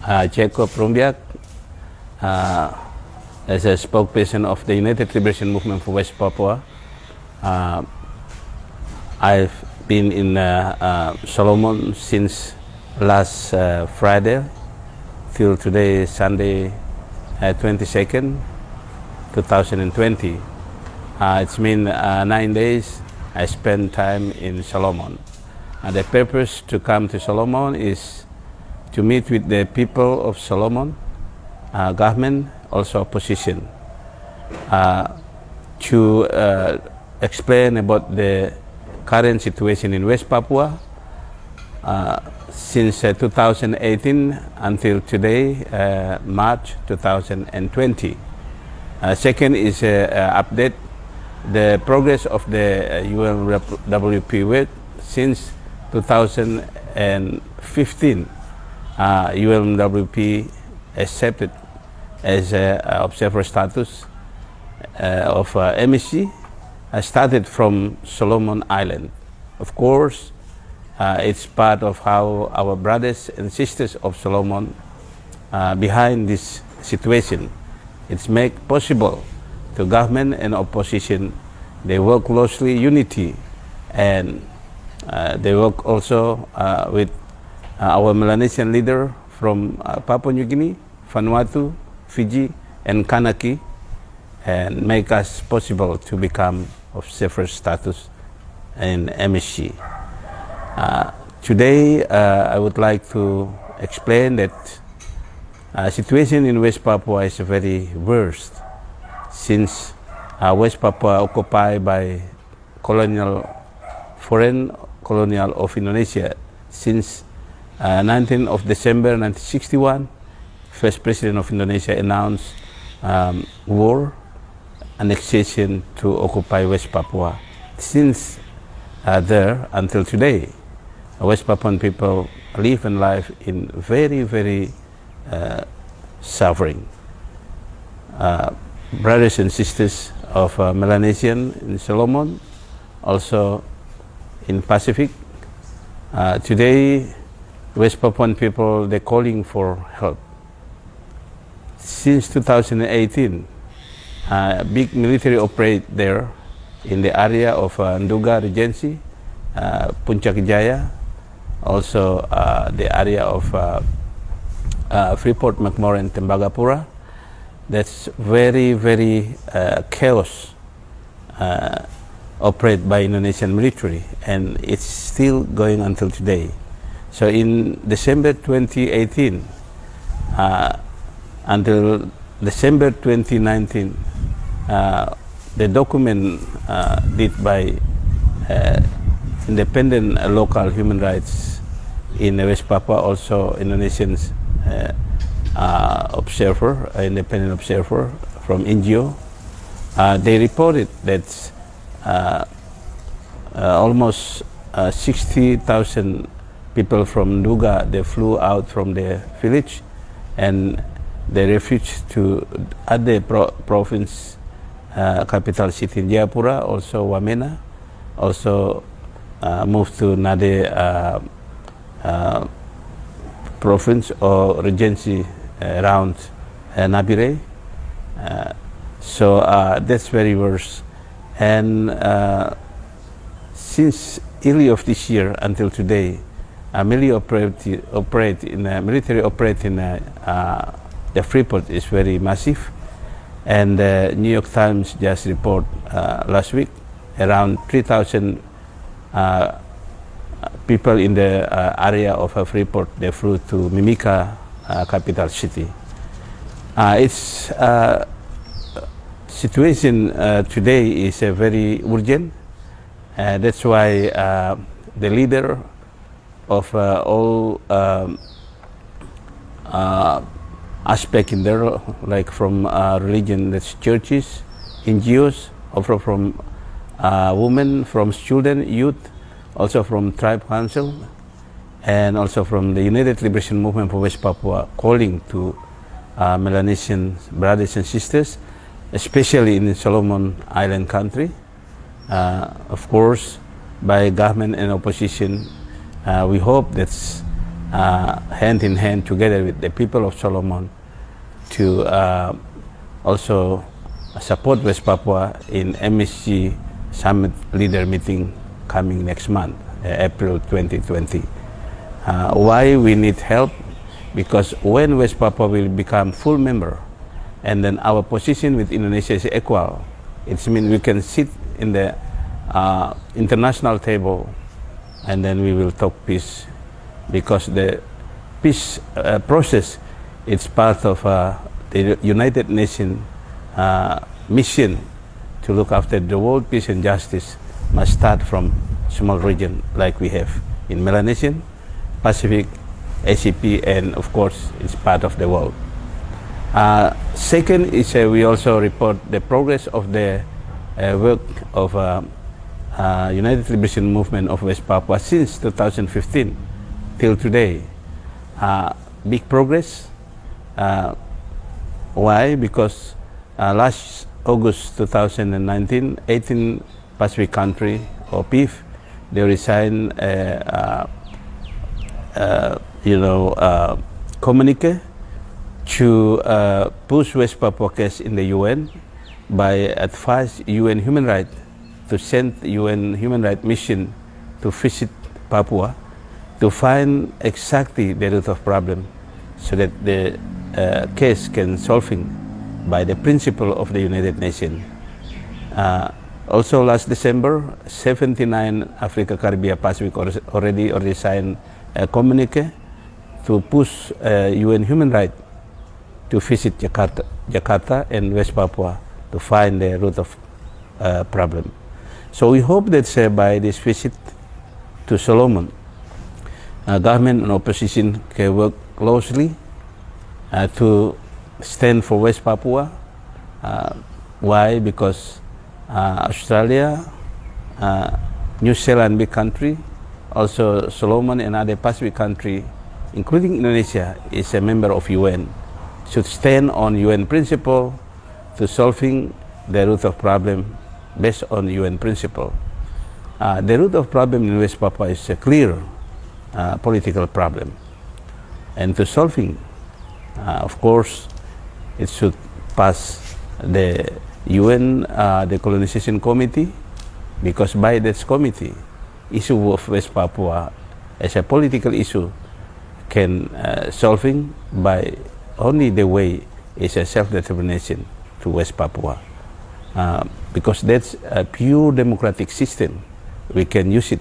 Jecob Rumbiak, as a spokesperson of the United Liberation Movement for West Papua. I've been in Solomon since last Friday till today, Sunday, 22nd, 2020. It's been 9 days I spent time in Solomon. The purpose to come to Solomon is to meet with the people of Solomon, government, also opposition, to explain about the current situation in West Papua since 2018 until today, March 2020. Second is update the progress of the ULMWP work since 2015. ULMWP accepted as observer status of MSC. Started from Solomon Island. Of course, it's part of how our brothers and sisters of Solomon behind this situation. It's make possible to government and opposition. They work closely, unity, and they work also with our Melanesian leader from Papua New Guinea, Vanuatu, Fiji, and Kanaki, and make us possible to become observer status in MSC. Today, I would like to explain that situation in West Papua is very worst since West Papua occupied by foreign colonial of Indonesia since 19th of December 1961. First President of Indonesia announced war, annexation to occupy West Papua. Since there until today, West Papuan people live and live in very, very suffering. Brothers and sisters of Melanesian in Solomon, also in Pacific. Today, West Papuan people, they're calling for help. Since 2018, big military operate there in the area of Nduga Regency, Puncak Jaya, also the area of Freeport, McMoran, Tembagapura. That's very, very chaos operated by Indonesian military, and it's still going until today. So in December 2018 until December 2019, the document did by independent local human rights in West Papua, also Indonesian independent observer from NGO, they reported that almost 60,000 people from Nduga, they flew out from their village and they refuged to other province, capital city in Jayapura, also Wamena, also moved to another province or regency around Nabire. So that's very worse. And since early of this year until today, military operate in the Freeport is very massive. And New York Times just report last week around 3,000 people in the area of Freeport, they flew to Mimika, capital city. Its situation today is very urgent. That's why the leader of all aspect in there, like from religion, that's churches, NGOs, also from women, from student, youth, also from tribe council, and also from the United Liberation Movement for West Papua, calling to Melanesian brothers and sisters, especially in the Solomon Island country. Of course, by government and opposition, we hope that hand in hand together with the people of Solomon to also support West Papua in MSG Summit Leader Meeting coming next month, April 2020. Why we need help? Because when West Papua will become full member, and then our position with Indonesia is equal, it means we can sit in the international table, and then we will talk peace, because the peace process, it's part of the United Nations mission to look after the world peace and justice must start from small region like we have in Melanesian, Pacific, ACP, and of course it's part of the world. Second is we also report the progress of the work of United Liberation Movement of West Papua since 2015 till today. Big progress. Why? Because last August 2019, 18 Pacific country or PIF, they resigned communique to push West Papua case in the UN by advise UN Human Rights to send UN Human Rights mission to visit Papua to find exactly the root of problem so that the case can solving by the principle of the United Nations. Also last December, 79 Africa, Caribbean, Pacific already signed a communique to push UN Human Rights to visit Jakarta and West Papua to find the root of problem. So we hope that by this visit to Solomon, government and opposition can work closely to stand for West Papua. Why? Because Australia, New Zealand, big country, also Solomon and other Pacific country, including Indonesia, is a member of UN, should stand on UN principle to solving the root of problem based on UN principle. The root of problem in West Papua is a clear political problem, and to solving, of course, it should pass the UN Decolonization Committee, because by this committee, issue of West Papua as a political issue can solving by only the way is a self-determination to West Papua, because that's a pure democratic system. We can use it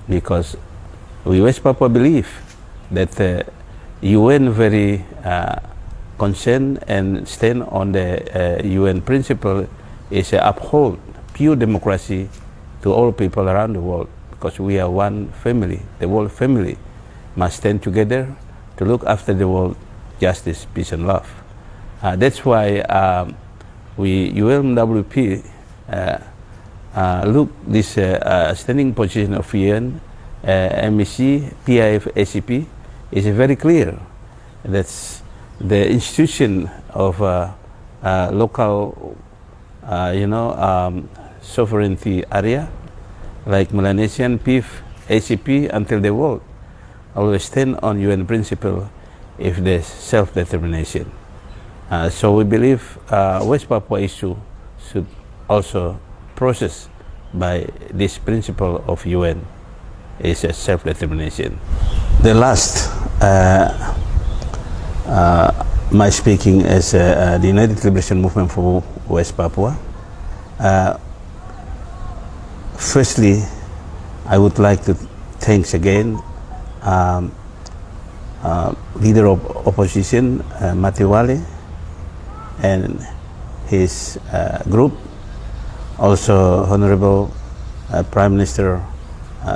because we West Papua believe that UN very concerned and stand on the UN principle is uphold pure democracy to all people around the world, because we are one family. The world family must stand together to look after the world justice, peace, and love. That's why we ULMWP look this standing position of UN, MEC, PIF, ACP is very clear. That's the institution of local, sovereignty area like Melanesian, PIF, ACP, until the world always stand on UN principle if there's self-determination. So we believe West Papua issue should also process by this principle of UN is a self-determination. The last, my speaking as the United Liberation Movement for West Papua. Firstly, I would like to thanks again leader of opposition Matiwale and his group, also Honorable Prime Minister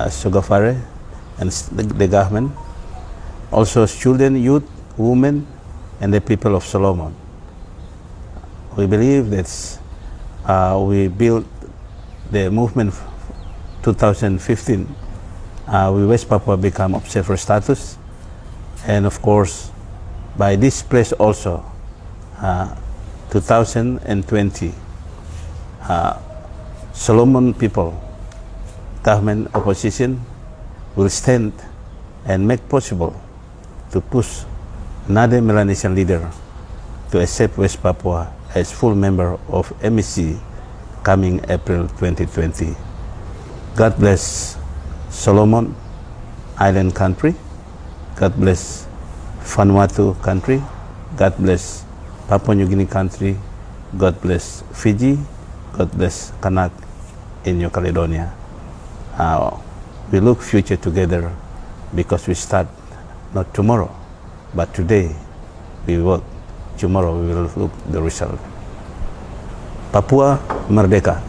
Sogafare and the government, also children, youth, women, and the people of Solomon. We believe that we built the movement 2015. We West Papua become observer status, and of course by this place also 2020 Solomon people, government, opposition will stand and make possible to push another Melanesian leader to accept West Papua as full member of MEC coming April 2020. God bless Solomon Island country. God bless Vanuatu country. God bless Papua New Guinea country. God bless Fiji. God bless Kanak in New Caledonia. We look future together because we start not tomorrow, but today we work. Tomorrow we will look the result. Papua Merdeka.